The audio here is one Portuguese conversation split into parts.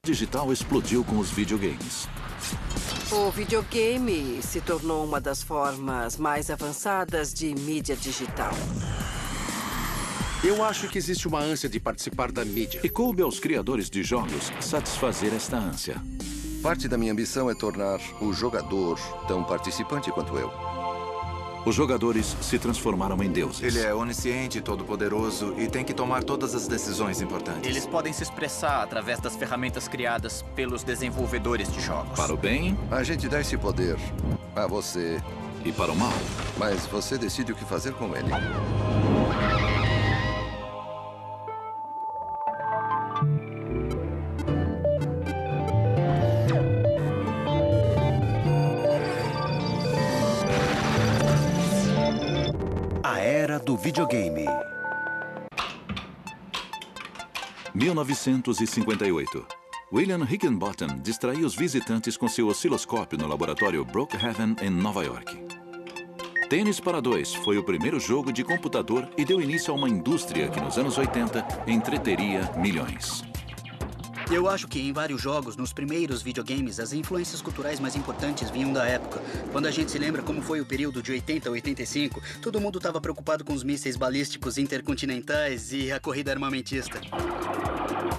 digital explodiu com os videogames. O videogame se tornou uma das formas mais avançadas de mídia digital. Eu acho que existe uma ânsia de participar da mídia. E coube aos criadores de jogos satisfazer esta ânsia. Parte da minha ambição é tornar o jogador tão participante quanto eu. Os jogadores se transformaram em deuses. Ele é onisciente, todo-poderoso e tem que tomar todas as decisões importantes. Eles podem se expressar através das ferramentas criadas pelos desenvolvedores de jogos. Para o bem... A gente dá esse poder a você. E para o mal. Mas você decide o que fazer com ele. Do videogame. 1958. William Higginbotham distraía os visitantes com seu osciloscópio no laboratório Brookhaven, em Nova York. Tênis para Dois foi o primeiro jogo de computador e deu início a uma indústria que, nos anos 80, entreteria milhões. Eu acho que em vários jogos, nos primeiros videogames, as influências culturais mais importantes vinham da época. Quando a gente se lembra como foi o período de 80 a 85, todo mundo estava preocupado com os mísseis balísticos intercontinentais e a corrida armamentista.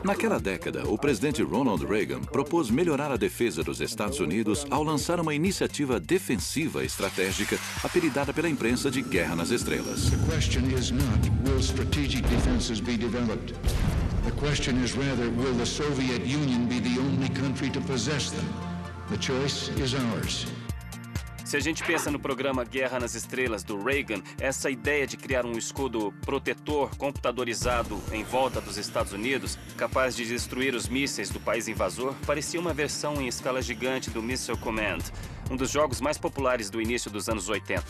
Naquela década, o presidente Ronald Reagan propôs melhorar a defesa dos Estados Unidos ao lançar uma iniciativa defensiva estratégica apelidada pela imprensa de Guerra nas Estrelas. The question is not, will strategic defenses be developed? The question is rather, will the Soviet Union be the only country to possess them? The choice is ours. Se a gente pensa no programa Guerra nas Estrelas do Reagan, essa ideia de criar um escudo protetor computadorizado em volta dos Estados Unidos, capaz de destruir os mísseis do país invasor, parecia uma versão em escala gigante do Missile Command, um dos jogos mais populares do início dos anos 80.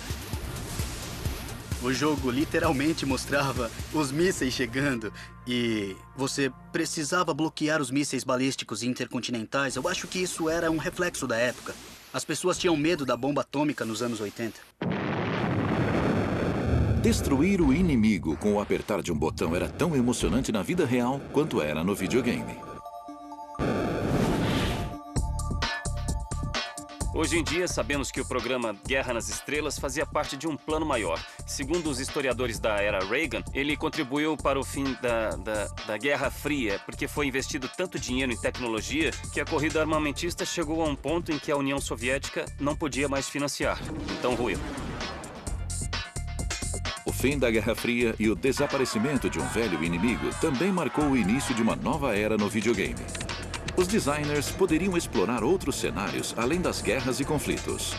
O jogo literalmente mostrava os mísseis chegando e você precisava bloquear os mísseis balísticos intercontinentais. Eu acho que isso era um reflexo da época. As pessoas tinham medo da bomba atômica nos anos 80. Destruir o inimigo com o apertar de um botão era tão emocionante na vida real quanto era no videogame. Hoje em dia, sabemos que o programa Guerra nas Estrelas fazia parte de um plano maior. Segundo os historiadores da era Reagan, ele contribuiu para o fim da Guerra Fria, porque foi investido tanto dinheiro em tecnologia que a corrida armamentista chegou a um ponto em que a União Soviética não podia mais financiar. Então ruiu. O fim da Guerra Fria e o desaparecimento de um velho inimigo também marcou o início de uma nova era no videogame. Os designers poderiam explorar outros cenários além das guerras e conflitos.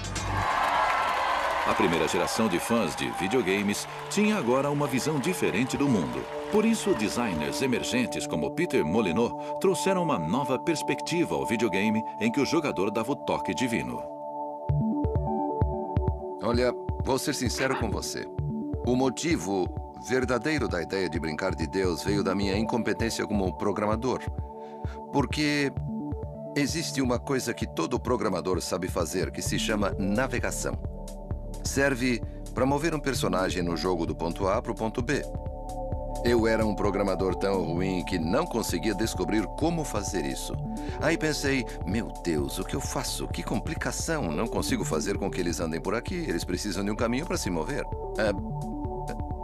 A primeira geração de fãs de videogames tinha agora uma visão diferente do mundo. Por isso, designers emergentes como Peter Molyneux trouxeram uma nova perspectiva ao videogame em que o jogador dava o toque divino. Olha, vou ser sincero com você. O motivo verdadeiro da ideia de brincar de Deus veio da minha incompetência como programador. Porque existe uma coisa que todo programador sabe fazer, que se chama navegação. Serve para mover um personagem no jogo do ponto A para o ponto B. Eu era um programador tão ruim que não conseguia descobrir como fazer isso. Aí pensei, meu Deus, o que eu faço? Que complicação! Não consigo fazer com que eles andem por aqui. Eles precisam de um caminho para se mover.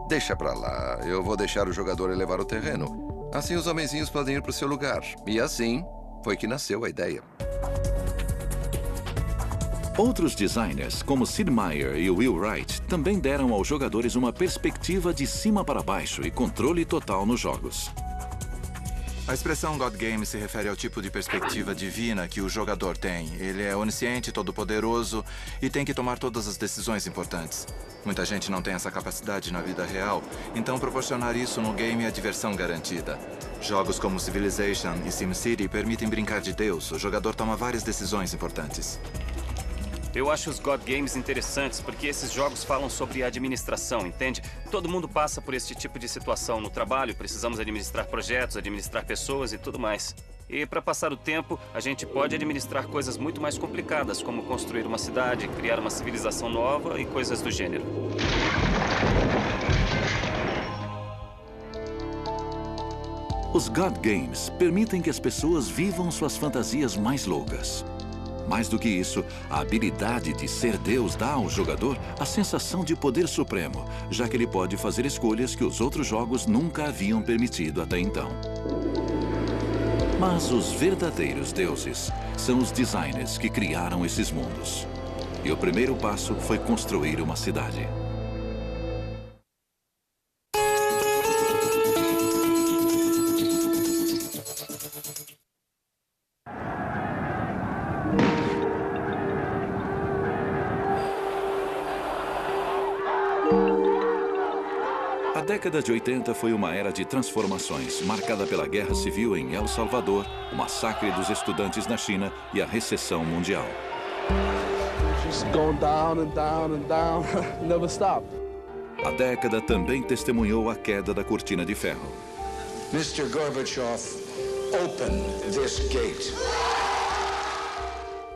Deixa pra lá. Eu vou deixar o jogador elevar o terreno. Assim os homenzinhos podem ir para o seu lugar. E assim foi que nasceu a ideia. Outros designers, como Sid Meier e Will Wright, também deram aos jogadores uma perspectiva de cima para baixo e controle total nos jogos. A expressão God Game se refere ao tipo de perspectiva divina que o jogador tem. Ele é onisciente, todo-poderoso e tem que tomar todas as decisões importantes. Muita gente não tem essa capacidade na vida real, então proporcionar isso no game é diversão garantida. Jogos como Civilization e SimCity permitem brincar de Deus. O jogador toma várias decisões importantes. Eu acho os God Games interessantes porque esses jogos falam sobre administração, entende? Todo mundo passa por esse tipo de situação no trabalho, precisamos administrar projetos, administrar pessoas e tudo mais. E para passar o tempo, a gente pode administrar coisas muito mais complicadas, como construir uma cidade, criar uma civilização nova e coisas do gênero. Os God Games permitem que as pessoas vivam suas fantasias mais loucas. Mais do que isso, a habilidade de ser Deus dá ao jogador a sensação de poder supremo, já que ele pode fazer escolhas que os outros jogos nunca haviam permitido até então. Mas os verdadeiros deuses são os designers que criaram esses mundos. E o primeiro passo foi construir uma cidade. A década de 80 foi uma era de transformações, marcada pela Guerra Civil em El Salvador, o massacre dos estudantes na China e a recessão mundial. A década também testemunhou a queda da cortina de ferro. Mr. Gorbachev, open this gate.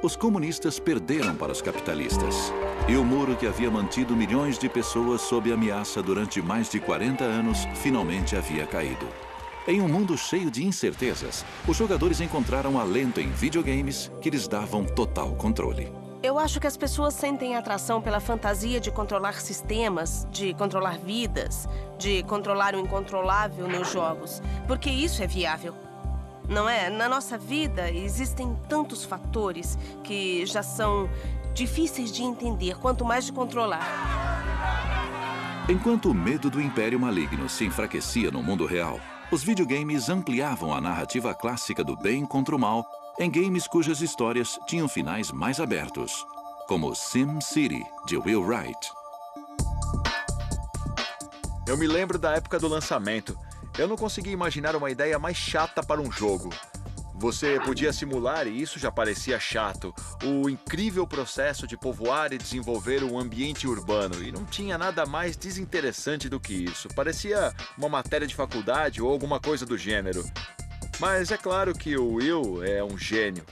Os comunistas perderam para os capitalistas. E o muro que havia mantido milhões de pessoas sob ameaça durante mais de 40 anos finalmente havia caído. Em um mundo cheio de incertezas, os jogadores encontraram alento em videogames que lhes davam total controle. Eu acho que as pessoas sentem atração pela fantasia de controlar sistemas, de controlar vidas, de controlar o incontrolável nos jogos, porque isso é viável. Não é? Na nossa vida existem tantos fatores que já são difíceis de entender, quanto mais de controlar. Enquanto o medo do Império Maligno se enfraquecia no mundo real, os videogames ampliavam a narrativa clássica do bem contra o mal em games cujas histórias tinham finais mais abertos, como SimCity, de Will Wright. Eu me lembro da época do lançamento. Eu não conseguia imaginar uma ideia mais chata para um jogo. Você podia simular, e isso já parecia chato, o incrível processo de povoar e desenvolver um ambiente urbano. E não tinha nada mais desinteressante do que isso. Parecia uma matéria de faculdade ou alguma coisa do gênero. Mas é claro que o Will é um gênio.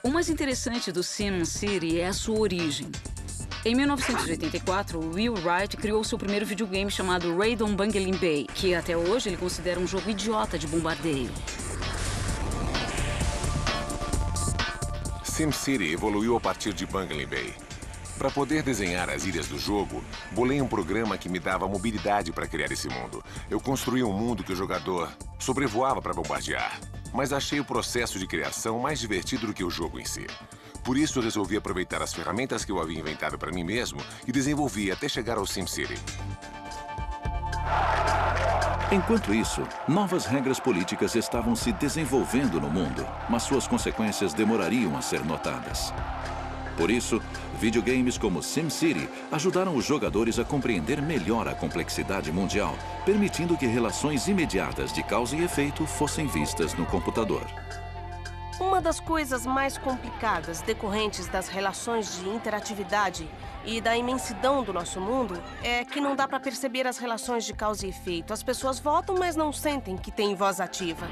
O mais interessante do SimCity é a sua origem. Em 1984, Will Wright criou seu primeiro videogame chamado Raid on Bungling Bay, que até hoje ele considera um jogo idiota de bombardeio. SimCity evoluiu a partir de Bungling Bay. Para poder desenhar as ilhas do jogo, bolei um programa que me dava mobilidade para criar esse mundo. Eu construí um mundo que o jogador sobrevoava para bombardear, mas achei o processo de criação mais divertido do que o jogo em si. Por isso, eu resolvi aproveitar as ferramentas que eu havia inventado para mim mesmo e desenvolvi até chegar ao SimCity. Enquanto isso, novas regras políticas estavam se desenvolvendo no mundo, mas suas consequências demorariam a ser notadas. Por isso, videogames como SimCity ajudaram os jogadores a compreender melhor a complexidade mundial, permitindo que relações imediatas de causa e efeito fossem vistas no computador. Uma das coisas mais complicadas decorrentes das relações de interatividade e da imensidão do nosso mundo é que não dá para perceber as relações de causa e efeito. As pessoas votam, mas não sentem que têm voz ativa.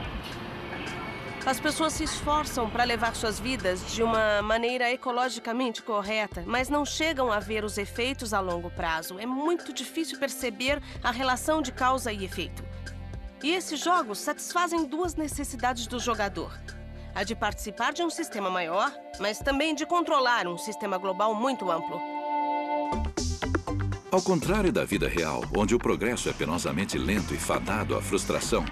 As pessoas se esforçam para levar suas vidas de uma maneira ecologicamente correta, mas não chegam a ver os efeitos a longo prazo. É muito difícil perceber a relação de causa e efeito. E esses jogos satisfazem duas necessidades do jogador. A de participar de um sistema maior, mas também de controlar um sistema global muito amplo. Ao contrário da vida real, onde o progresso é penosamente lento e fadado à frustração,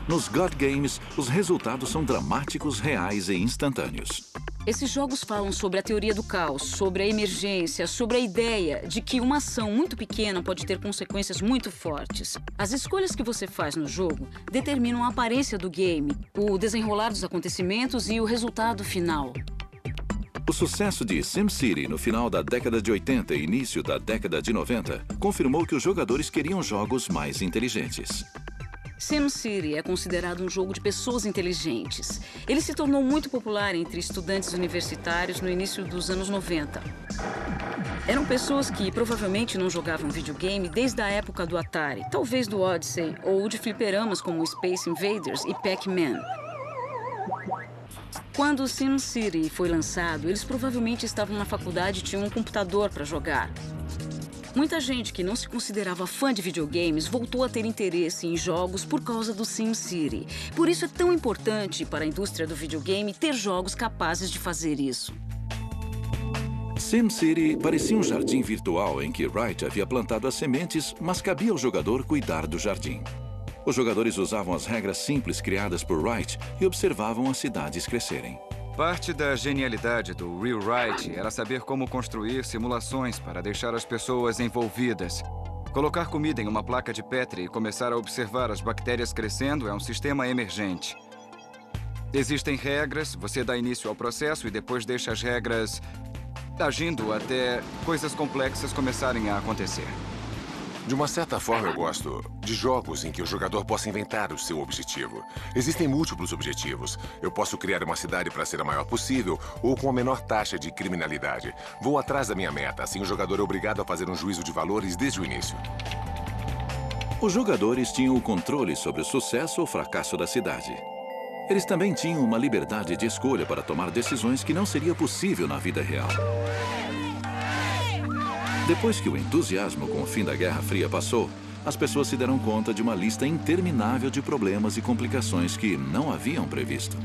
nos God Games, os resultados são dramáticos, reais e instantâneos. Esses jogos falam sobre a teoria do caos, sobre a emergência, sobre a ideia de que uma ação muito pequena pode ter consequências muito fortes. As escolhas que você faz no jogo determinam a aparência do game, o desenrolar dos acontecimentos e o resultado final. O sucesso de SimCity no final da década de 80 e início da década de 90 confirmou que os jogadores queriam jogos mais inteligentes. SimCity é considerado um jogo de pessoas inteligentes. Ele se tornou muito popular entre estudantes universitários no início dos anos 90. Eram pessoas que provavelmente não jogavam videogame desde a época do Atari, talvez do Odyssey, ou de fliperamas como Space Invaders e Pac-Man. Quando o SimCity foi lançado, eles provavelmente estavam na faculdade e tinham um computador para jogar. Muita gente que não se considerava fã de videogames voltou a ter interesse em jogos por causa do SimCity. Por isso é tão importante para a indústria do videogame ter jogos capazes de fazer isso. SimCity parecia um jardim virtual em que Wright havia plantado as sementes, mas cabia ao jogador cuidar do jardim. Os jogadores usavam as regras simples criadas por Wright e observavam as cidades crescerem. Parte da genialidade do Will Wright era saber como construir simulações para deixar as pessoas envolvidas. Colocar comida em uma placa de Petri e começar a observar as bactérias crescendo é um sistema emergente. Existem regras, você dá início ao processo e depois deixa as regras agindo até coisas complexas começarem a acontecer. De uma certa forma, eu gosto de jogos em que o jogador possa inventar o seu objetivo. Existem múltiplos objetivos. Eu posso criar uma cidade para ser a maior possível ou com a menor taxa de criminalidade. Vou atrás da minha meta, assim o jogador é obrigado a fazer um juízo de valores desde o início. Os jogadores tinham o controle sobre o sucesso ou fracasso da cidade. Eles também tinham uma liberdade de escolha para tomar decisões que não seria possível na vida real. Depois que o entusiasmo com o fim da Guerra Fria passou, as pessoas se deram conta de uma lista interminável de problemas e complicações que não haviam previsto.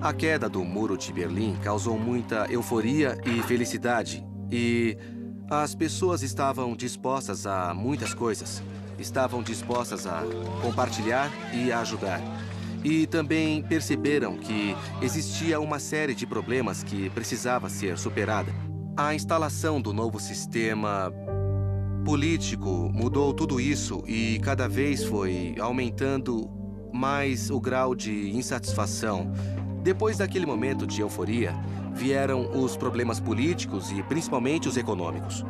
A queda do Muro de Berlim causou muita euforia e felicidade. E as pessoas estavam dispostas a muitas coisas. Estavam dispostas a compartilhar e a ajudar. E também perceberam que existia uma série de problemas que precisava ser superada. A instalação do novo sistema político mudou tudo isso e cada vez foi aumentando mais o grau de insatisfação. Depois daquele momento de euforia, vieram os problemas políticos e principalmente os econômicos.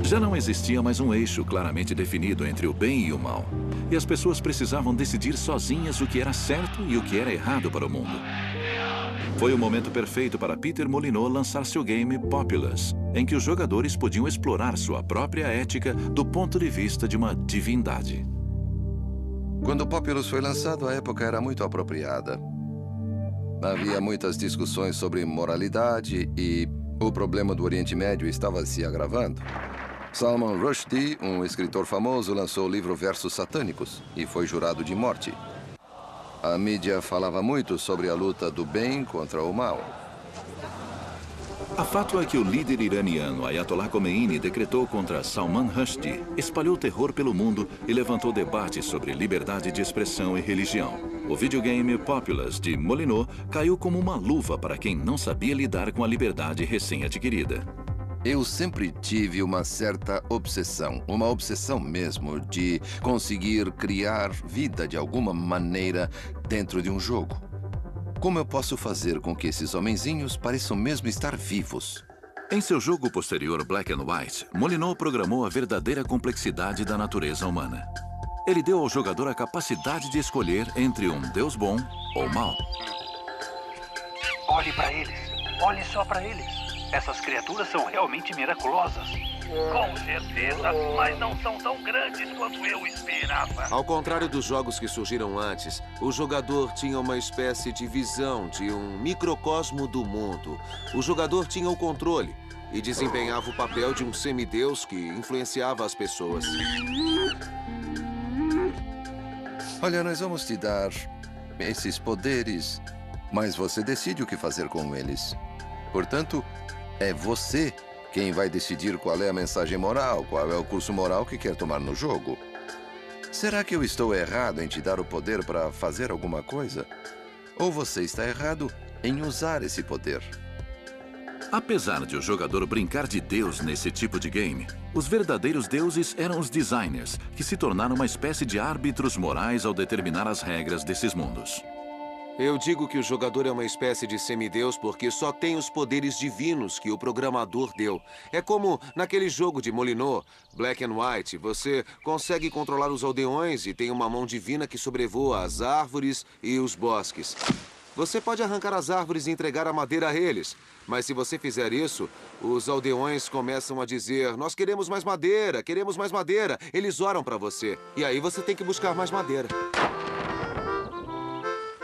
Já não existia mais um eixo claramente definido entre o bem e o mal. E as pessoas precisavam decidir sozinhas o que era certo e o que era errado para o mundo. Foi o momento perfeito para Peter Molyneux lançar seu game Populous, em que os jogadores podiam explorar sua própria ética do ponto de vista de uma divindade. Quando Populous foi lançado, a época era muito apropriada. Havia muitas discussões sobre moralidade e o problema do Oriente Médio estava se agravando. Salman Rushdie, um escritor famoso, lançou o livro Versos Satânicos e foi jurado de morte. A mídia falava muito sobre a luta do bem contra o mal. A fátua que o líder iraniano Ayatollah Khomeini decretou contra Salman Rushdie espalhou terror pelo mundo e levantou debates sobre liberdade de expressão e religião. O videogame Populous de Molyneux caiu como uma luva para quem não sabia lidar com a liberdade recém-adquirida. Eu sempre tive uma certa obsessão, uma obsessão mesmo, de conseguir criar vida de alguma maneira dentro de um jogo. Como eu posso fazer com que esses homenzinhos pareçam mesmo estar vivos? Em seu jogo posterior Black and White, Molyneux programou a verdadeira complexidade da natureza humana. Ele deu ao jogador a capacidade de escolher entre um Deus bom ou mau. Olhe para eles. Olhe só para eles. Essas criaturas são realmente miraculosas. Com certeza, mas não são tão grandes quanto eu esperava. Ao contrário dos jogos que surgiram antes, o jogador tinha uma espécie de visão de um microcosmo do mundo. O jogador tinha o controle e desempenhava o papel de um semideus que influenciava as pessoas. Olha, nós vamos te dar esses poderes, mas você decide o que fazer com eles. Portanto, é você quem vai decidir qual é a mensagem moral, qual é o curso moral que quer tomar no jogo. Será que eu estou errado em te dar o poder para fazer alguma coisa? Ou você está errado em usar esse poder? Apesar de o jogador brincar de Deus nesse tipo de game, os verdadeiros deuses eram os designers, que se tornaram uma espécie de árbitros morais ao determinar as regras desses mundos. Eu digo que o jogador é uma espécie de semideus porque só tem os poderes divinos que o programador deu. É como naquele jogo de Molyneux, Black and White. Você consegue controlar os aldeões e tem uma mão divina que sobrevoa as árvores e os bosques. Você pode arrancar as árvores e entregar a madeira a eles. Mas se você fizer isso, os aldeões começam a dizer: nós queremos mais madeira, queremos mais madeira. Eles oram para você. E aí você tem que buscar mais madeira.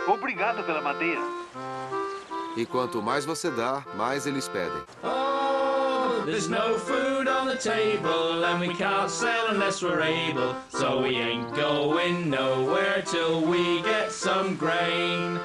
Obrigado pela madeira. E quanto mais você dá, mais eles pedem. Oh, there's no food on on the table, and we can't sell unless we're able. So we ain't going nowhere till we get some grain.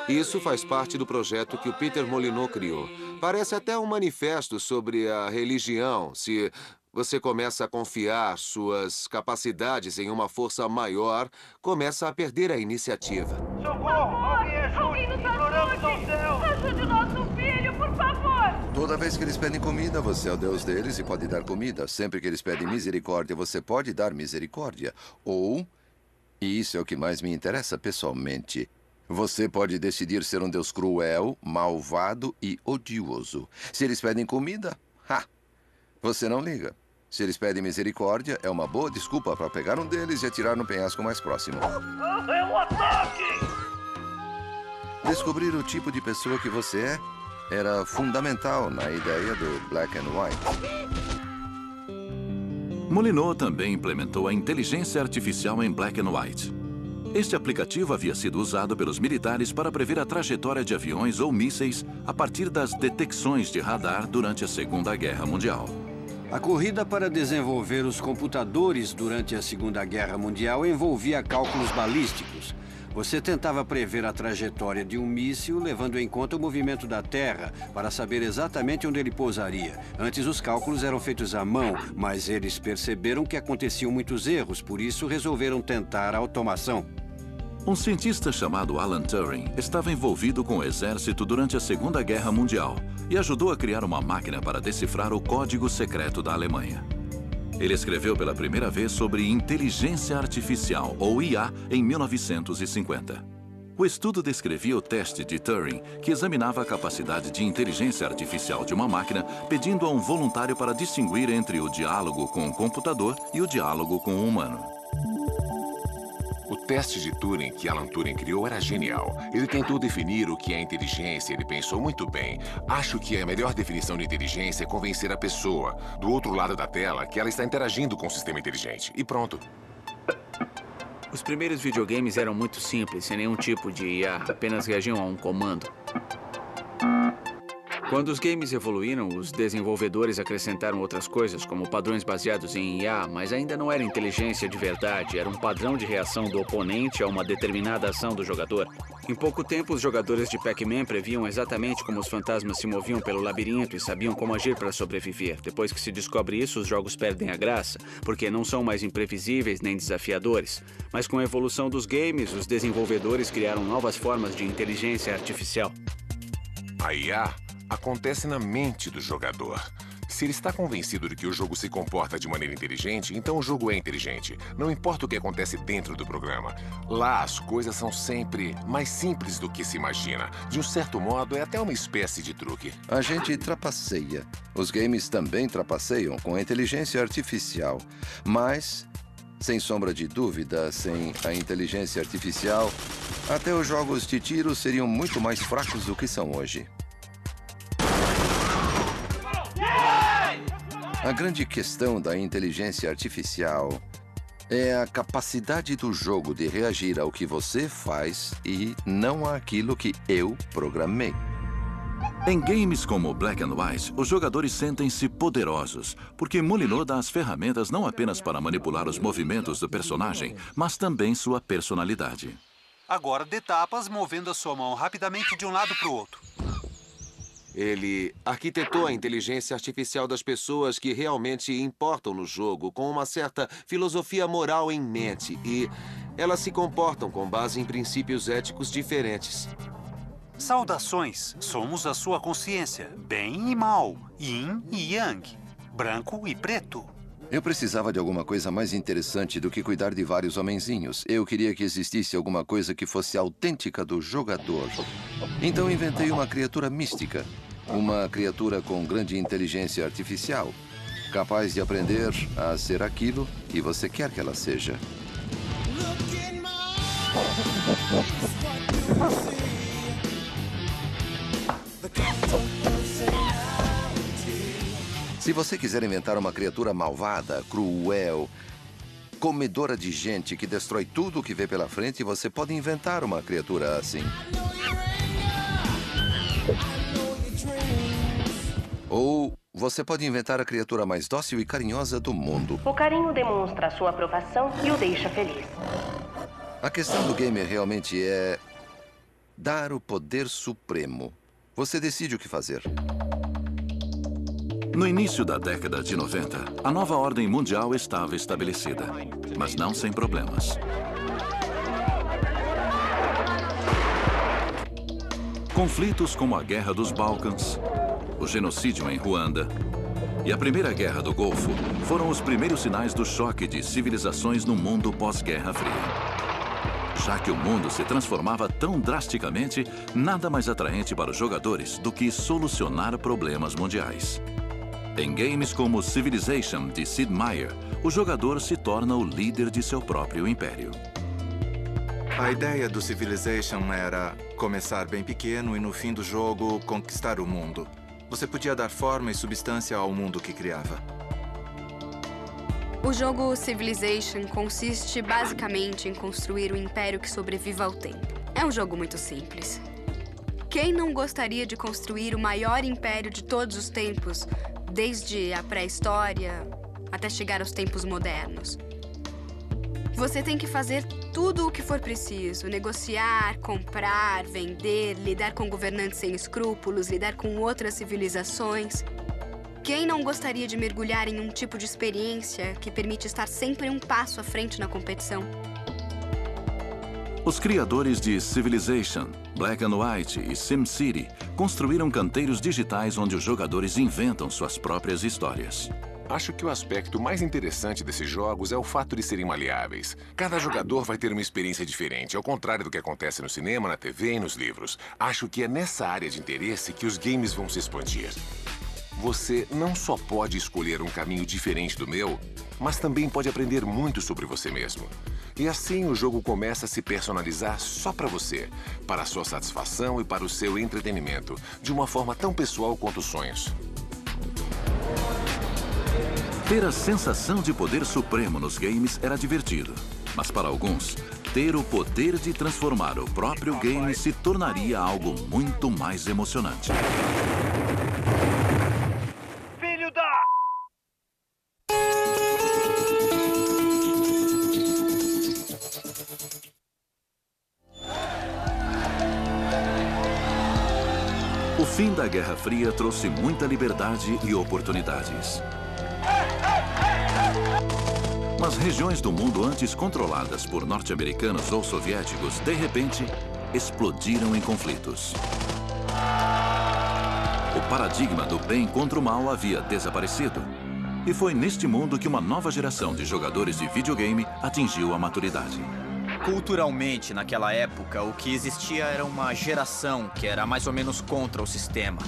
Isso faz parte do projeto que o Peter Molyneux criou. Parece até um manifesto sobre a religião. Se você começa a confiar suas capacidades em uma força maior, começa a perder a iniciativa. Socorro! Alguém ajude! Imploramos ao céu! Ajude nosso filho, por favor! Toda vez que eles pedem comida, você é o Deus deles e pode dar comida. Sempre que eles pedem misericórdia, você pode dar misericórdia. Ou, e isso é o que mais me interessa pessoalmente, você pode decidir ser um Deus cruel, malvado e odioso. Se eles pedem comida, você não liga. Se eles pedem misericórdia, é uma boa desculpa para pegar um deles e atirar no penhasco mais próximo. É um ataque! Descobrir o tipo de pessoa que você era fundamental na ideia do Black and White. Molyneux também implementou a inteligência artificial em Black and White. Este aplicativo havia sido usado pelos militares para prever a trajetória de aviões ou mísseis a partir das detecções de radar durante a Segunda Guerra Mundial. A corrida para desenvolver os computadores durante a Segunda Guerra Mundial envolvia cálculos balísticos. Você tentava prever a trajetória de um míssil, levando em conta o movimento da Terra, para saber exatamente onde ele pousaria. Antes, os cálculos eram feitos à mão, mas eles perceberam que aconteciam muitos erros, por isso resolveram tentar a automação. Um cientista chamado Alan Turing estava envolvido com o exército durante a Segunda Guerra Mundial e ajudou a criar uma máquina para decifrar o código secreto da Alemanha. Ele escreveu pela primeira vez sobre inteligência artificial, ou IA, em 1950. O estudo descrevia o teste de Turing, que examinava a capacidade de inteligência artificial de uma máquina, pedindo a um voluntário para distinguir entre o diálogo com o computador e o diálogo com o humano. O teste de Turing que Alan Turing criou era genial. Ele tentou definir o que é inteligência e ele pensou muito bem. Acho que a melhor definição de inteligência é convencer a pessoa, do outro lado da tela, que ela está interagindo com o sistema inteligente. E pronto. Os primeiros videogames eram muito simples, sem nenhum tipo de IA, apenas reagiam a um comando. Quando os games evoluíram, os desenvolvedores acrescentaram outras coisas, como padrões baseados em IA, mas ainda não era inteligência de verdade, era um padrão de reação do oponente a uma determinada ação do jogador. Em pouco tempo, os jogadores de Pac-Man previam exatamente como os fantasmas se moviam pelo labirinto e sabiam como agir para sobreviver. Depois que se descobre isso, os jogos perdem a graça, porque não são mais imprevisíveis nem desafiadores. Mas com a evolução dos games, os desenvolvedores criaram novas formas de inteligência artificial. A IA acontece na mente do jogador. Se ele está convencido de que o jogo se comporta de maneira inteligente, então o jogo é inteligente. Não importa o que acontece dentro do programa. Lá, as coisas são sempre mais simples do que se imagina. De um certo modo, é até uma espécie de truque. A gente trapaceia. Os games também trapaceiam com a inteligência artificial. Mas, sem sombra de dúvida, sem a inteligência artificial, até os jogos de tiro seriam muito mais fracos do que são hoje. A grande questão da inteligência artificial é a capacidade do jogo de reagir ao que você faz e não àquilo que eu programei. Em games como Black and White, os jogadores sentem-se poderosos, porque Molyneux dá as ferramentas não apenas para manipular os movimentos do personagem, mas também sua personalidade. Agora dê tapas movendo a sua mão rapidamente de um lado para o outro. Ele arquitetou a inteligência artificial das pessoas que realmente importam no jogo, com uma certa filosofia moral em mente, e elas se comportam com base em princípios éticos diferentes. Saudações, somos a sua consciência, bem e mal, yin e yang, branco e preto. Eu precisava de alguma coisa mais interessante do que cuidar de vários homenzinhos. Eu queria que existisse alguma coisa que fosse autêntica do jogador. Então inventei uma criatura mística. Uma criatura com grande inteligência artificial. Capaz de aprender a ser aquilo que você quer que ela seja. Se você quiser inventar uma criatura malvada, cruel, comedora de gente que destrói tudo o que vê pela frente, você pode inventar uma criatura assim. Ou você pode inventar a criatura mais dócil e carinhosa do mundo. O carinho demonstra a sua aprovação e o deixa feliz. A questão do gamer realmente é dar o poder supremo. Você decide o que fazer. No início da década de 90, a nova ordem mundial estava estabelecida, mas não sem problemas. Conflitos como a Guerra dos Balcãs, o genocídio em Ruanda e a Primeira Guerra do Golfo foram os primeiros sinais do choque de civilizações no mundo pós-Guerra Fria. Já que o mundo se transformava tão drasticamente, nada mais atraente para os jogadores do que solucionar problemas mundiais. Em games como Civilization, de Sid Meier, o jogador se torna o líder de seu próprio império. A ideia do Civilization era começar bem pequeno e, no fim do jogo, conquistar o mundo. Você podia dar forma e substância ao mundo que criava. O jogo Civilization consiste basicamente em construir um império que sobreviva ao tempo. É um jogo muito simples. Quem não gostaria de construir o maior império de todos os tempos, desde a pré-história até chegar aos tempos modernos? Você tem que fazer tudo o que for preciso. Negociar, comprar, vender, lidar com governantes sem escrúpulos, lidar com outras civilizações. Quem não gostaria de mergulhar em um tipo de experiência que permite estar sempre um passo à frente na competição? Os criadores de Civilization, Black and White e SimCity construíram canteiros digitais onde os jogadores inventam suas próprias histórias. Acho que o aspecto mais interessante desses jogos é o fato de serem maleáveis. Cada jogador vai ter uma experiência diferente, ao contrário do que acontece no cinema, na TV e nos livros. Acho que é nessa área de interesse que os games vão se expandir. Você não só pode escolher um caminho diferente do meu, mas também pode aprender muito sobre você mesmo. E assim o jogo começa a se personalizar só para você, para a sua satisfação e para o seu entretenimento, de uma forma tão pessoal quanto os sonhos. Ter a sensação de poder supremo nos games era divertido, mas para alguns, ter o poder de transformar o próprio game se tornaria algo muito mais emocionante. Filho da... O fim da Guerra Fria trouxe muita liberdade e oportunidades. Mas regiões do mundo antes controladas por norte-americanos ou soviéticos, de repente, explodiram em conflitos. O paradigma do bem contra o mal havia desaparecido. E foi neste mundo que uma nova geração de jogadores de videogame atingiu a maturidade. Culturalmente, naquela época, o que existia era uma geração que era mais ou menos contra o sistema.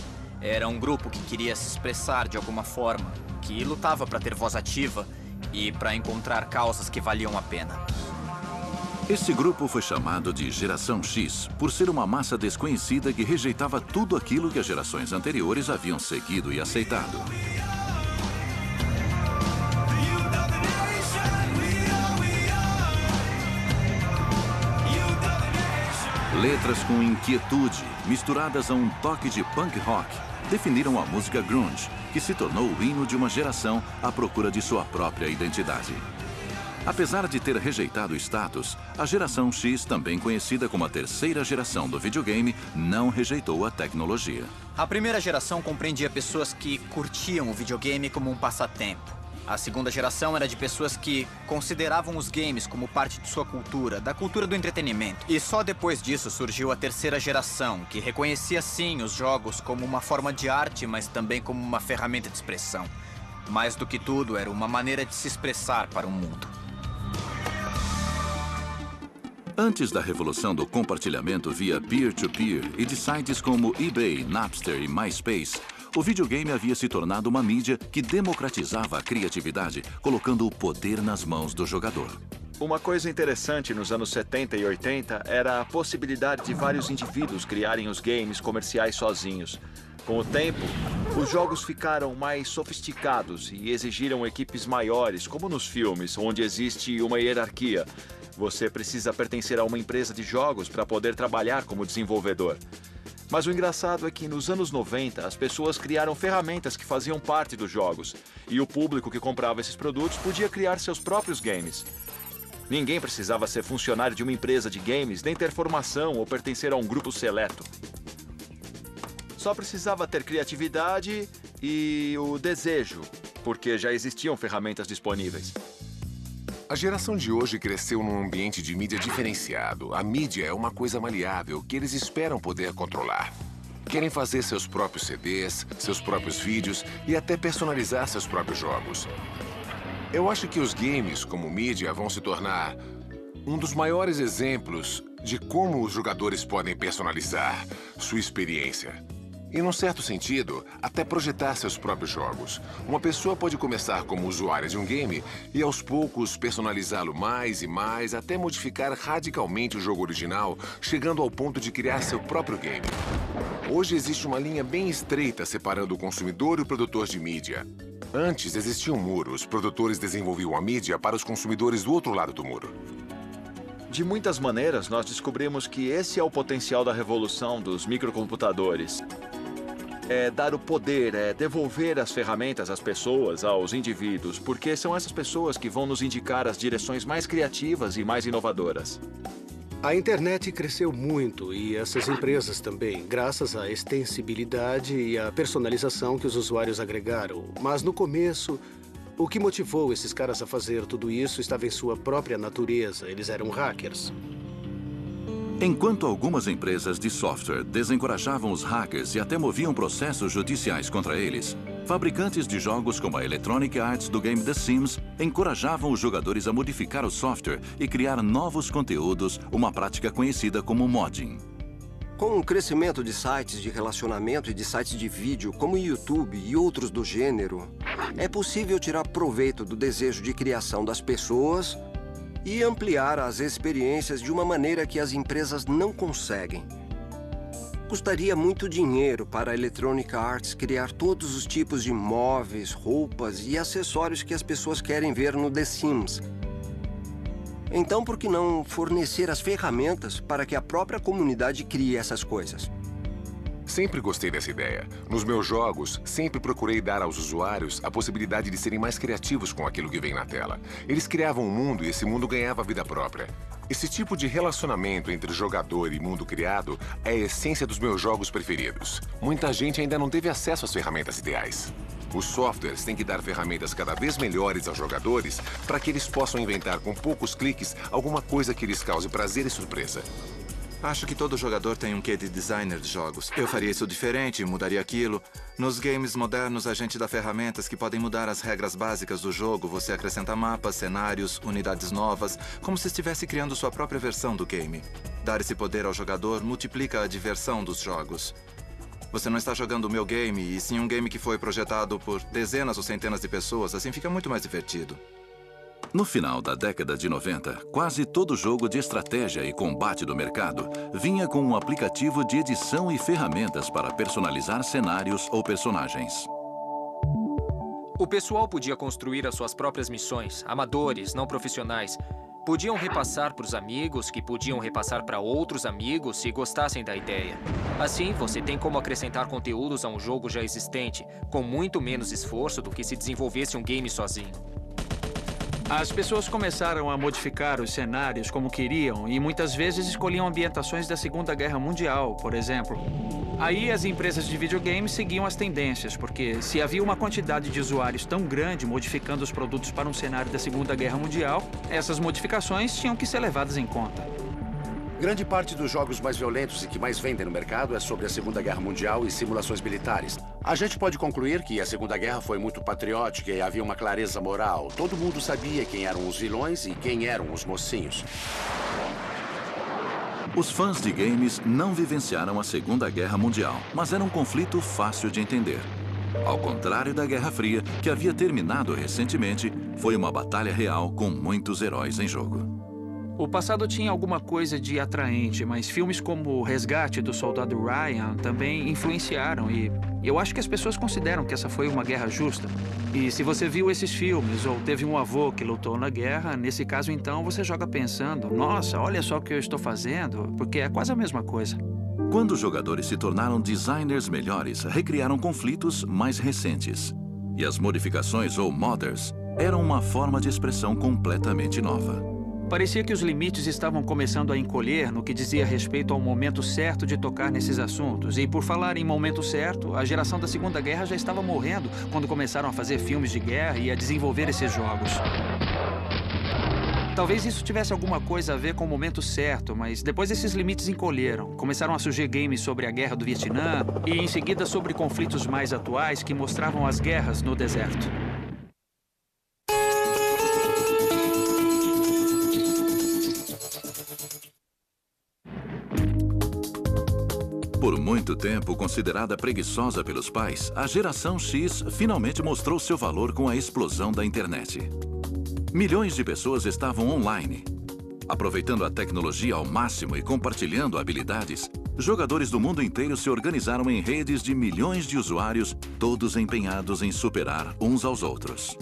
Era um grupo que queria se expressar de alguma forma, que lutava para ter voz ativa e para encontrar causas que valiam a pena. Esse grupo foi chamado de Geração X por ser uma massa desconhecida que rejeitava tudo aquilo que as gerações anteriores haviam seguido e aceitado. Letras com inquietude, misturadas a um toque de punk rock, definiram a música grunge, que se tornou o hino de uma geração à procura de sua própria identidade. Apesar de ter rejeitado o status, a Geração X, também conhecida como a terceira geração do videogame, não rejeitou a tecnologia. A primeira geração compreendia pessoas que curtiam o videogame como um passatempo. A segunda geração era de pessoas que consideravam os games como parte de sua cultura, da cultura do entretenimento. E só depois disso surgiu a terceira geração, que reconhecia sim os jogos como uma forma de arte, mas também como uma ferramenta de expressão. Mais do que tudo, era uma maneira de se expressar para o mundo. Antes da revolução do compartilhamento via peer-to-peer e de sites como eBay, Napster e MySpace, o videogame havia se tornado uma mídia que democratizava a criatividade, colocando o poder nas mãos do jogador. Uma coisa interessante nos anos 70 e 80 era a possibilidade de vários indivíduos criarem os games comerciais sozinhos. Com o tempo, os jogos ficaram mais sofisticados e exigiram equipes maiores, como nos filmes, onde existe uma hierarquia. Você precisa pertencer a uma empresa de jogos para poder trabalhar como desenvolvedor. Mas o engraçado é que nos anos 90, as pessoas criaram ferramentas que faziam parte dos jogos. E o público que comprava esses produtos podia criar seus próprios games. Ninguém precisava ser funcionário de uma empresa de games, nem ter formação ou pertencer a um grupo seleto. Só precisava ter criatividade e o desejo, porque já existiam ferramentas disponíveis. A geração de hoje cresceu num ambiente de mídia diferenciado. A mídia é uma coisa maleável que eles esperam poder controlar. Querem fazer seus próprios CDs, seus próprios vídeos e até personalizar seus próprios jogos. Eu acho que os games, como mídia, vão se tornar um dos maiores exemplos de como os jogadores podem personalizar sua experiência. E, num certo sentido, até projetar seus próprios jogos. Uma pessoa pode começar como usuária de um game e, aos poucos, personalizá-lo mais e mais, até modificar radicalmente o jogo original, chegando ao ponto de criar seu próprio game. Hoje existe uma linha bem estreita separando o consumidor e o produtor de mídia. Antes existia um muro, os produtores desenvolviam a mídia para os consumidores do outro lado do muro. De muitas maneiras, nós descobrimos que esse é o potencial da revolução dos microcomputadores. É dar o poder, é devolver as ferramentas às pessoas, aos indivíduos, porque são essas pessoas que vão nos indicar as direções mais criativas e mais inovadoras. A internet cresceu muito e essas empresas também, graças à extensibilidade e à personalização que os usuários agregaram. Mas no começo, o que motivou esses caras a fazer tudo isso estava em sua própria natureza. Eles eram hackers. Enquanto algumas empresas de software desencorajavam os hackers e até moviam processos judiciais contra eles, fabricantes de jogos como a Electronic Arts do game The Sims encorajavam os jogadores a modificar o software e criar novos conteúdos, uma prática conhecida como modding. Com o crescimento de sites de relacionamento e de sites de vídeo, como o YouTube e outros do gênero, é possível tirar proveito do desejo de criação das pessoas e ampliar as experiências de uma maneira que as empresas não conseguem. Custaria muito dinheiro para a Electronic Arts criar todos os tipos de móveis, roupas e acessórios que as pessoas querem ver no The Sims. Então, por que não fornecer as ferramentas para que a própria comunidade crie essas coisas? Sempre gostei dessa ideia. Nos meus jogos, sempre procurei dar aos usuários a possibilidade de serem mais criativos com aquilo que vem na tela. Eles criavam um mundo e esse mundo ganhava vida própria. Esse tipo de relacionamento entre jogador e mundo criado é a essência dos meus jogos preferidos. Muita gente ainda não teve acesso às ferramentas ideais. Os softwares têm que dar ferramentas cada vez melhores aos jogadores para que eles possam inventar com poucos cliques alguma coisa que lhes cause prazer e surpresa. Acho que todo jogador tem um quê de designer de jogos. Eu faria isso diferente, mudaria aquilo. Nos games modernos, a gente dá ferramentas que podem mudar as regras básicas do jogo. Você acrescenta mapas, cenários, unidades novas, como se estivesse criando sua própria versão do game. Dar esse poder ao jogador multiplica a diversão dos jogos. Você não está jogando o meu game, e sim um game que foi projetado por dezenas ou centenas de pessoas. Assim fica muito mais divertido. No final da década de 90, quase todo jogo de estratégia e combate do mercado vinha com um aplicativo de edição e ferramentas para personalizar cenários ou personagens. O pessoal podia construir as suas próprias missões, amadores, não profissionais. Podiam repassar para os amigos, que podiam repassar para outros amigos se gostassem da ideia. Assim, você tem como acrescentar conteúdos a um jogo já existente, com muito menos esforço do que se desenvolvesse um game sozinho. As pessoas começaram a modificar os cenários como queriam e muitas vezes escolhiam ambientações da Segunda Guerra Mundial, por exemplo. Aí as empresas de videogames seguiam as tendências, porque se havia uma quantidade de usuários tão grande modificando os produtos para um cenário da Segunda Guerra Mundial, essas modificações tinham que ser levadas em conta. Grande parte dos jogos mais violentos e que mais vendem no mercado é sobre a Segunda Guerra Mundial e simulações militares. A gente pode concluir que a Segunda Guerra foi muito patriótica e havia uma clareza moral. Todo mundo sabia quem eram os vilões e quem eram os mocinhos. Os fãs de games não vivenciaram a Segunda Guerra Mundial, mas era um conflito fácil de entender. Ao contrário da Guerra Fria, que havia terminado recentemente, foi uma batalha real com muitos heróis em jogo. O passado tinha alguma coisa de atraente, mas filmes como O Resgate do Soldado Ryan também influenciaram e eu acho que as pessoas consideram que essa foi uma guerra justa. E se você viu esses filmes ou teve um avô que lutou na guerra, nesse caso então você joga pensando, nossa, olha só o que eu estou fazendo, porque é quase a mesma coisa. Quando os jogadores se tornaram designers melhores, recriaram conflitos mais recentes. E as modificações ou modders eram uma forma de expressão completamente nova. Parecia que os limites estavam começando a encolher no que dizia respeito ao momento certo de tocar nesses assuntos. E por falar em momento certo, a geração da Segunda Guerra já estava morrendo quando começaram a fazer filmes de guerra e a desenvolver esses jogos. Talvez isso tivesse alguma coisa a ver com o momento certo, mas depois esses limites encolheram. Começaram a surgir games sobre a Guerra do Vietnã e, em seguida, sobre conflitos mais atuais que mostravam as guerras no deserto. Por muito tempo considerada preguiçosa pelos pais, a geração X finalmente mostrou seu valor com a explosão da internet. Milhões de pessoas estavam online. Aproveitando a tecnologia ao máximo e compartilhando habilidades, jogadores do mundo inteiro se organizaram em redes de milhões de usuários, todos empenhados em superar uns aos outros.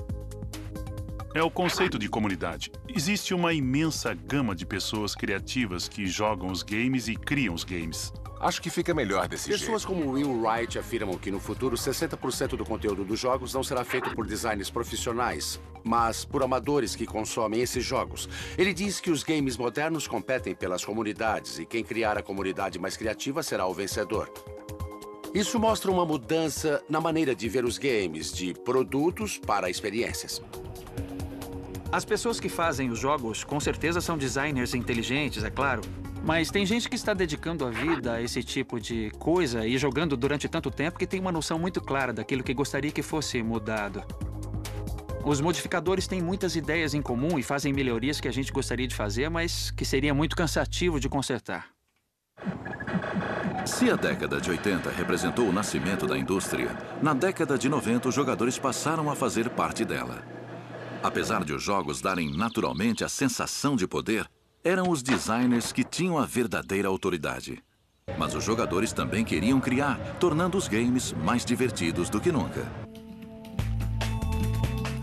É o conceito de comunidade. Existe uma imensa gama de pessoas criativas que jogam os games e criam os games. Acho que fica melhor desse jeito. Pessoas como Will Wright afirmam que no futuro 60% do conteúdo dos jogos não será feito por designers profissionais, mas por amadores que consomem esses jogos. Ele diz que os games modernos competem pelas comunidades e quem criar a comunidade mais criativa será o vencedor. Isso mostra uma mudança na maneira de ver os games, de produtos para experiências. As pessoas que fazem os jogos com certeza são designers inteligentes, é claro. Mas tem gente que está dedicando a vida a esse tipo de coisa e jogando durante tanto tempo que tem uma noção muito clara daquilo que gostaria que fosse mudado. Os modificadores têm muitas ideias em comum e fazem melhorias que a gente gostaria de fazer, mas que seria muito cansativo de consertar. Se a década de 80 representou o nascimento da indústria, na década de 90 os jogadores passaram a fazer parte dela. Apesar de os jogos darem naturalmente a sensação de poder, eram os designers que tinham a verdadeira autoridade. Mas os jogadores também queriam criar, tornando os games mais divertidos do que nunca.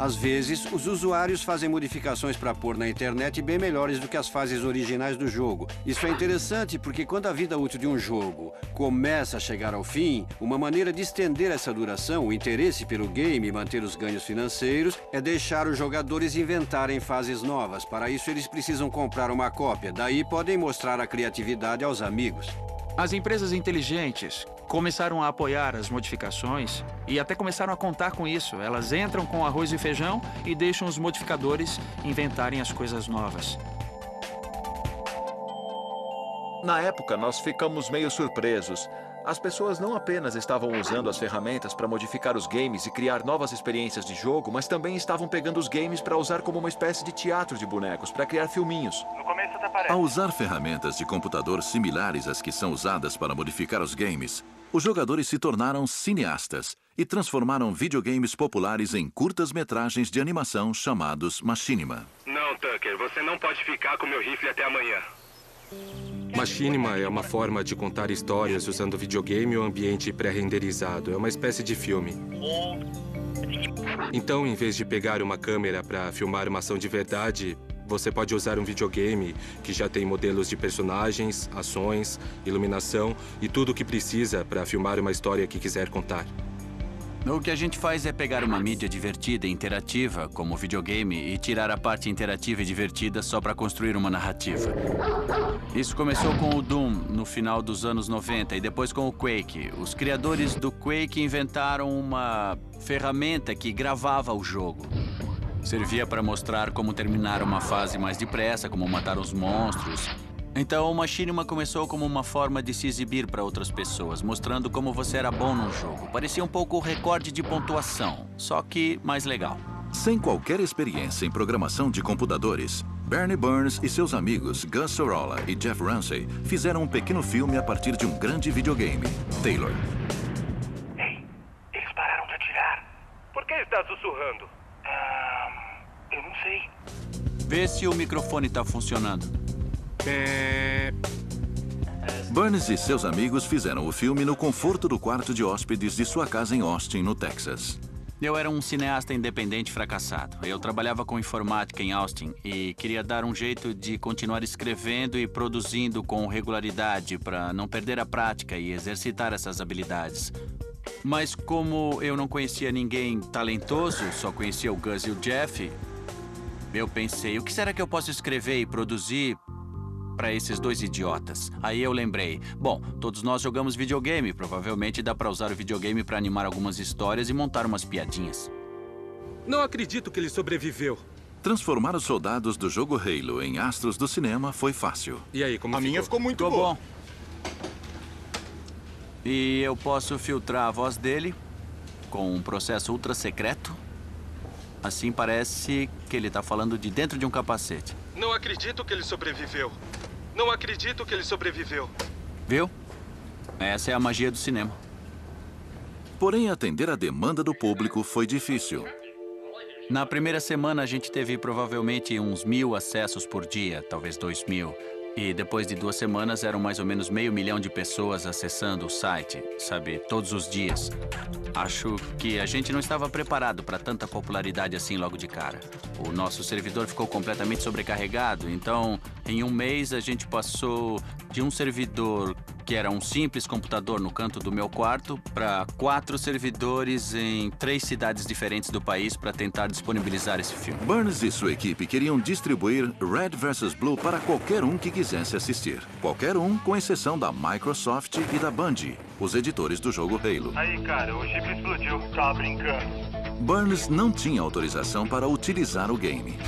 Às vezes, os usuários fazem modificações para pôr na internet bem melhores do que as fases originais do jogo. Isso é interessante porque quando a vida útil de um jogo começa a chegar ao fim, uma maneira de estender essa duração, o interesse pelo game e manter os ganhos financeiros, é deixar os jogadores inventarem fases novas. Para isso, eles precisam comprar uma cópia. Daí, podem mostrar a criatividade aos amigos. As empresas inteligentes começaram a apoiar as modificações e até começaram a contar com isso. Elas entram com arroz e feijão e deixam os modificadores inventarem as coisas novas. Na época, nós ficamos meio surpresos. As pessoas não apenas estavam usando as ferramentas para modificar os games e criar novas experiências de jogo, mas também estavam pegando os games para usar como uma espécie de teatro de bonecos, para criar filminhos. Ao usar ferramentas de computador similares às que são usadas para modificar os games, os jogadores se tornaram cineastas e transformaram videogames populares em curtas-metragens de animação chamados machinima. Não, Tucker, você não pode ficar com meu rifle até amanhã. Machinima é uma forma de contar histórias usando videogame ou ambiente pré-renderizado. É uma espécie de filme. Então, em vez de pegar uma câmera para filmar uma ação de verdade, você pode usar um videogame que já tem modelos de personagens, ações, iluminação e tudo o que precisa para filmar uma história que quiser contar. O que a gente faz é pegar uma mídia divertida e interativa, como o videogame, e tirar a parte interativa e divertida só para construir uma narrativa. Isso começou com o Doom, no final dos anos 90, e depois com o Quake. Os criadores do Quake inventaram uma ferramenta que gravava o jogo. Servia para mostrar como terminar uma fase mais depressa, como matar os monstros. Então, o Machinima começou como uma forma de se exibir para outras pessoas, mostrando como você era bom num jogo. Parecia um pouco o recorde de pontuação, só que mais legal. Sem qualquer experiência em programação de computadores, Bernie Burns e seus amigos Gus Sorolla e Jeff Ramsey fizeram um pequeno filme a partir de um grande videogame, Taylor. Ei, eles pararam de atirar. Por que está sussurrando? Eu não sei. Vê se o microfone está funcionando. Burns e seus amigos fizeram o filme no conforto do quarto de hóspedes de sua casa em Austin, no Texas. Eu era um cineasta independente fracassado. Eu trabalhava com informática em Austin e queria dar um jeito de continuar escrevendo e produzindo com regularidade para não perder a prática e exercitar essas habilidades. Mas como eu não conhecia ninguém talentoso, só conhecia o Gus e o Jeff, eu pensei, o que será que eu posso escrever e produzir para esses dois idiotas? Aí eu lembrei, bom, todos nós jogamos videogame, provavelmente dá para usar o videogame para animar algumas histórias e montar umas piadinhas. Não acredito que ele sobreviveu. Transformar os soldados do jogo Halo em astros do cinema foi fácil. E aí, como A minha ficou muito Ficou boa. bom. E eu posso filtrar a voz dele com um processo ultra secreto. Assim parece que ele está falando de dentro de um capacete. Não acredito que ele sobreviveu. Não acredito que ele sobreviveu. Viu? Essa é a magia do cinema. Porém, atender a demanda do público foi difícil. Na primeira semana, a gente teve provavelmente uns 1.000 acessos por dia, talvez 2.000. E depois de 2 semanas, eram mais ou menos 500 mil de pessoas acessando o site, sabe, todos os dias. Acho que a gente não estava preparado para tanta popularidade assim logo de cara. O nosso servidor ficou completamente sobrecarregado, então, em um mês, a gente passou de um servidor que era um simples computador no canto do meu quarto para 4 servidores em 3 cidades diferentes do país para tentar disponibilizar esse filme. Burns e sua equipe queriam distribuir Red vs. Blue para qualquer um que quisesse assistir. Qualquer um, com exceção da Microsoft e da Bungie, os editores do jogo Halo. Aí, cara, o chip explodiu. Tava brincando. Burns não tinha autorização para utilizar o game.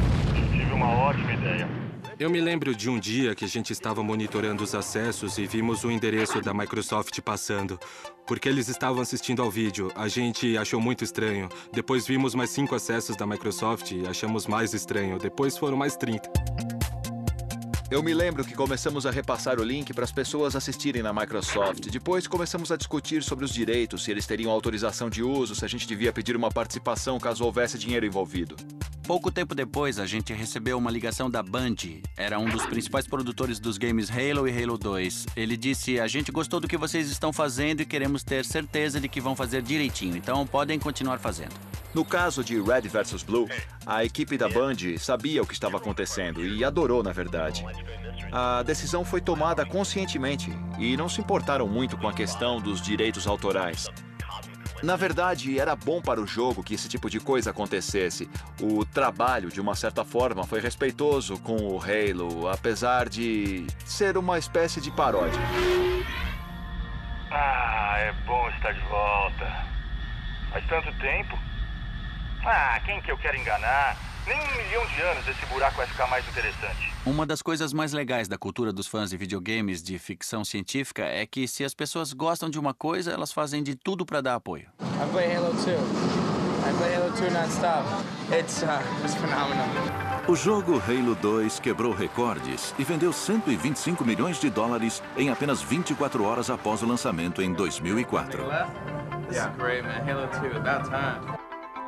Tive uma ótima ideia. Eu me lembro de um dia que a gente estava monitorando os acessos e vimos o endereço da Microsoft passando. Porque eles estavam assistindo ao vídeo. A gente achou muito estranho. Depois vimos mais 5 acessos da Microsoft e achamos mais estranho. Depois foram mais 30. Eu me lembro que começamos a repassar o link para as pessoas assistirem na Microsoft. Depois começamos a discutir sobre os direitos, se eles teriam autorização de uso, se a gente devia pedir uma participação caso houvesse dinheiro envolvido. Pouco tempo depois, a gente recebeu uma ligação da Bungie. Era um dos principais produtores dos games Halo e Halo 2. Ele disse, a gente gostou do que vocês estão fazendo e queremos ter certeza de que vão fazer direitinho, então podem continuar fazendo. No caso de Red vs. Blue, a equipe da Bungie sabia o que estava acontecendo e adorou, na verdade. A decisão foi tomada conscientemente e não se importaram muito com a questão dos direitos autorais. Na verdade, era bom para o jogo que esse tipo de coisa acontecesse. O trabalho, de uma certa forma, foi respeitoso com o Halo, apesar de ser uma espécie de paródia. Ah, é bom estar de volta. Faz tanto tempo. Ah, quem que eu quero enganar? Nem 1 milhão de anos esse buraco vai ficar mais interessante. Uma das coisas mais legais da cultura dos fãs de videogames de ficção científica é que se as pessoas gostam de uma coisa, elas fazem de tudo para dar apoio. I play Halo 2. I play Halo 2 non-stop. It's phenomenal. O jogo Halo 2 quebrou recordes e vendeu 125 milhões de dólares em apenas 24 horas após o lançamento em 2004. This is great, man. Halo 2, about time.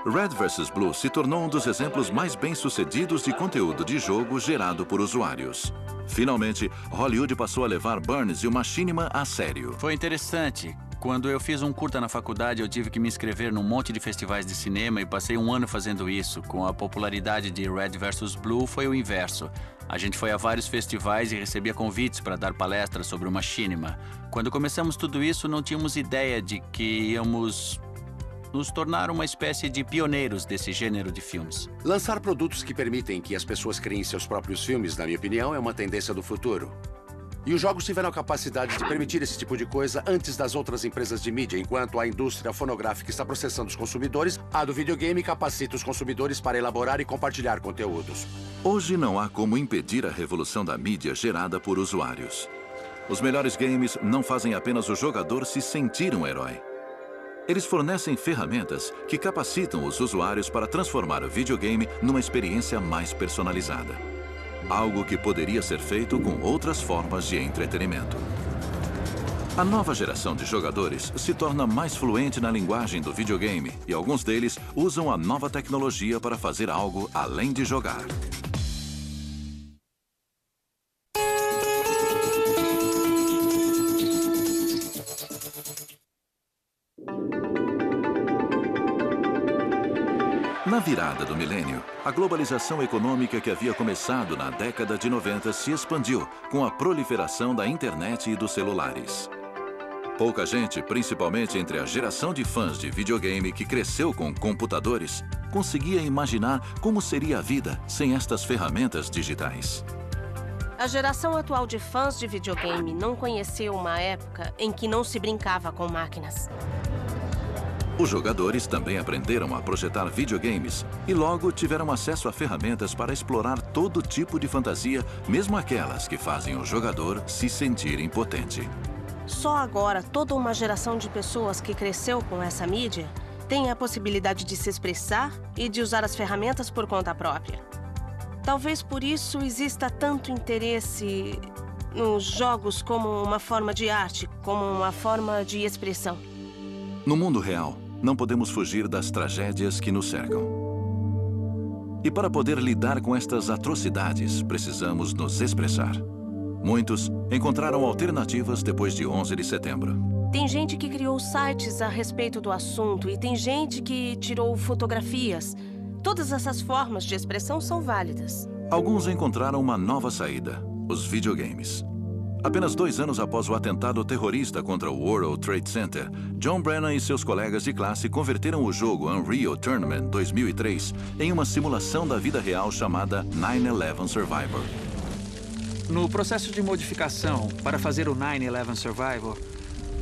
Red vs. Blue se tornou um dos exemplos mais bem-sucedidos de conteúdo de jogo gerado por usuários. Finalmente, Hollywood passou a levar Burns e o Machinima a sério. Foi interessante. Quando eu fiz um curta na faculdade, eu tive que me inscrever num monte de festivais de cinema e passei 1 ano fazendo isso. Com a popularidade de Red vs. Blue, foi o inverso. A gente foi a vários festivais e recebia convites para dar palestras sobre o Machinima. Quando começamos tudo isso, não tínhamos ideia de que íamos nos tornar uma espécie de pioneiros desse gênero de filmes. Lançar produtos que permitem que as pessoas criem seus próprios filmes, na minha opinião, é uma tendência do futuro. E os jogos tiveram a capacidade de permitir esse tipo de coisa antes das outras empresas de mídia. Enquanto a indústria fonográfica está processando os consumidores, a do videogame capacita os consumidores para elaborar e compartilhar conteúdos. Hoje não há como impedir a revolução da mídia gerada por usuários. Os melhores games não fazem apenas o jogador se sentir um herói. Eles fornecem ferramentas que capacitam os usuários para transformar o videogame numa experiência mais personalizada. Algo que poderia ser feito com outras formas de entretenimento. A nova geração de jogadores se torna mais fluente na linguagem do videogame e alguns deles usam a nova tecnologia para fazer algo além de jogar. Na virada do milênio, a globalização econômica que havia começado na década de 90 se expandiu com a proliferação da internet e dos celulares. Pouca gente, principalmente entre a geração de fãs de videogame que cresceu com computadores, conseguia imaginar como seria a vida sem estas ferramentas digitais. A geração atual de fãs de videogame não conheceu uma época em que não se brincava com máquinas. Os jogadores também aprenderam a projetar videogames e logo tiveram acesso a ferramentas para explorar todo tipo de fantasia, mesmo aquelas que fazem o jogador se sentir impotente. Só agora, toda uma geração de pessoas que cresceu com essa mídia tem a possibilidade de se expressar e de usar as ferramentas por conta própria. Talvez por isso exista tanto interesse nos jogos como uma forma de arte, como uma forma de expressão. No mundo real, não podemos fugir das tragédias que nos cercam. E para poder lidar com estas atrocidades, precisamos nos expressar. Muitos encontraram alternativas depois de 11 de setembro. Tem gente que criou sites a respeito do assunto e tem gente que tirou fotografias. Todas essas formas de expressão são válidas. Alguns encontraram uma nova saída: os videogames. Apenas 2 anos após o atentado terrorista contra o World Trade Center, John Brennan e seus colegas de classe converteram o jogo Unreal Tournament 2003 em uma simulação da vida real chamada 9/11 Survivor. No processo de modificação para fazer o 9/11 Survivor,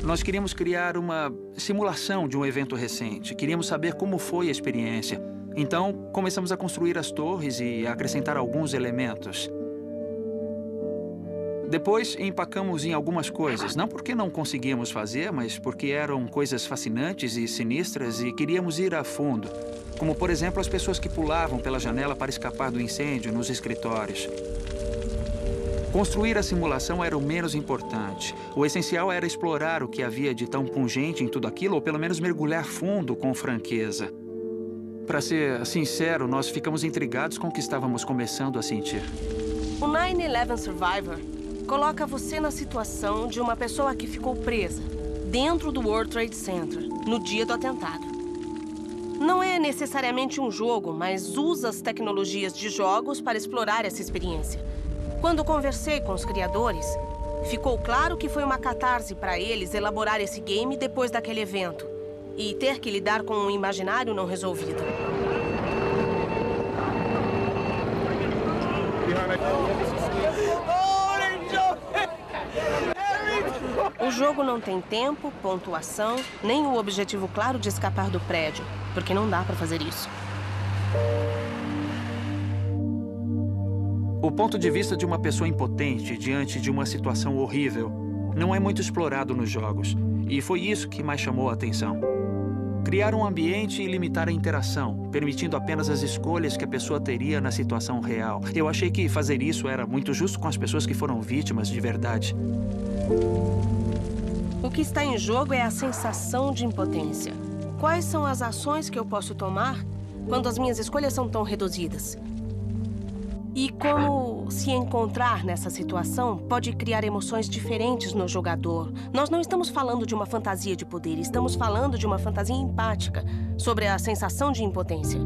nós queríamos criar uma simulação de um evento recente. Queríamos saber como foi a experiência. Então, começamos a construir as torres e a acrescentar alguns elementos. Depois, empacamos em algumas coisas. Não porque não conseguíamos fazer, mas porque eram coisas fascinantes e sinistras e queríamos ir a fundo. Como, por exemplo, as pessoas que pulavam pela janela para escapar do incêndio nos escritórios. Construir a simulação era o menos importante. O essencial era explorar o que havia de tão pungente em tudo aquilo, ou pelo menos mergulhar fundo com franqueza. Para ser sincero, nós ficamos intrigados com o que estávamos começando a sentir. O 9/11 Survivor coloca você na situação de uma pessoa que ficou presa dentro do World Trade Center no dia do atentado. Não é necessariamente um jogo, mas usa as tecnologias de jogos para explorar essa experiência. Quando conversei com os criadores, ficou claro que foi uma catarse para eles elaborar esse game depois daquele evento e ter que lidar com um imaginário não resolvido. O jogo não tem tempo, pontuação, nem o objetivo claro de escapar do prédio, porque não dá para fazer isso. O ponto de vista de uma pessoa impotente diante de uma situação horrível não é muito explorado nos jogos, e foi isso que mais chamou a atenção. Criar um ambiente e limitar a interação, permitindo apenas as escolhas que a pessoa teria na situação real. Eu achei que fazer isso era muito justo com as pessoas que foram vítimas de verdade. O que está em jogo é a sensação de impotência. Quais são as ações que eu posso tomar quando as minhas escolhas são tão reduzidas? E como se encontrar nessa situação pode criar emoções diferentes no jogador. Nós não estamos falando de uma fantasia de poder, estamos falando de uma fantasia empática sobre a sensação de impotência.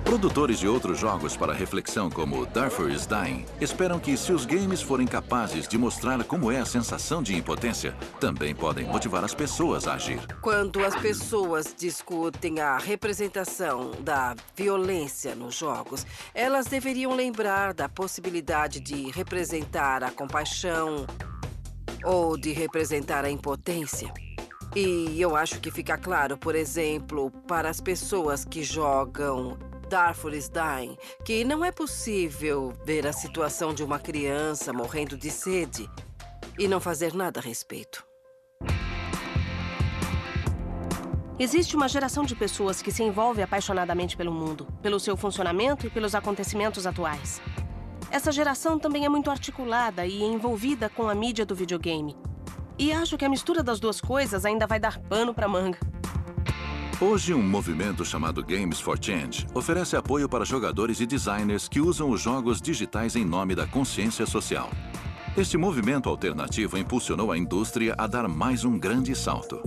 Produtores de outros jogos para reflexão, como Darfur is Dying, esperam que, se os games forem capazes de mostrar como é a sensação de impotência, também podem motivar as pessoas a agir. Quando as pessoas discutem a representação da violência nos jogos, elas deveriam lembrar da possibilidade de representar a compaixão ou de representar a impotência. E eu acho que fica claro, por exemplo, para as pessoas que jogam Darfur is Dying, que não é possível ver a situação de uma criança morrendo de sede e não fazer nada a respeito. Existe uma geração de pessoas que se envolve apaixonadamente pelo mundo, pelo seu funcionamento e pelos acontecimentos atuais. Essa geração também é muito articulada e envolvida com a mídia do videogame. E acho que a mistura das duas coisas ainda vai dar pano pra manga. Hoje, um movimento chamado Games for Change oferece apoio para jogadores e designers que usam os jogos digitais em nome da consciência social. Este movimento alternativo impulsionou a indústria a dar mais um grande salto.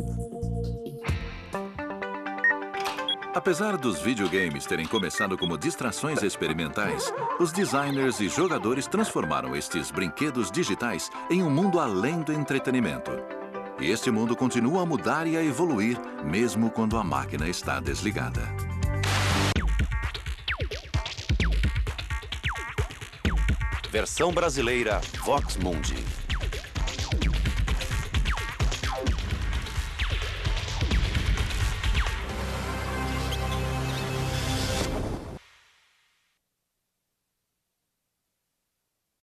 Apesar dos videogames terem começado como distrações experimentais, os designers e jogadores transformaram estes brinquedos digitais em um mundo além do entretenimento. E este mundo continua a mudar e a evoluir, mesmo quando a máquina está desligada. Versão brasileira Vox Mundi.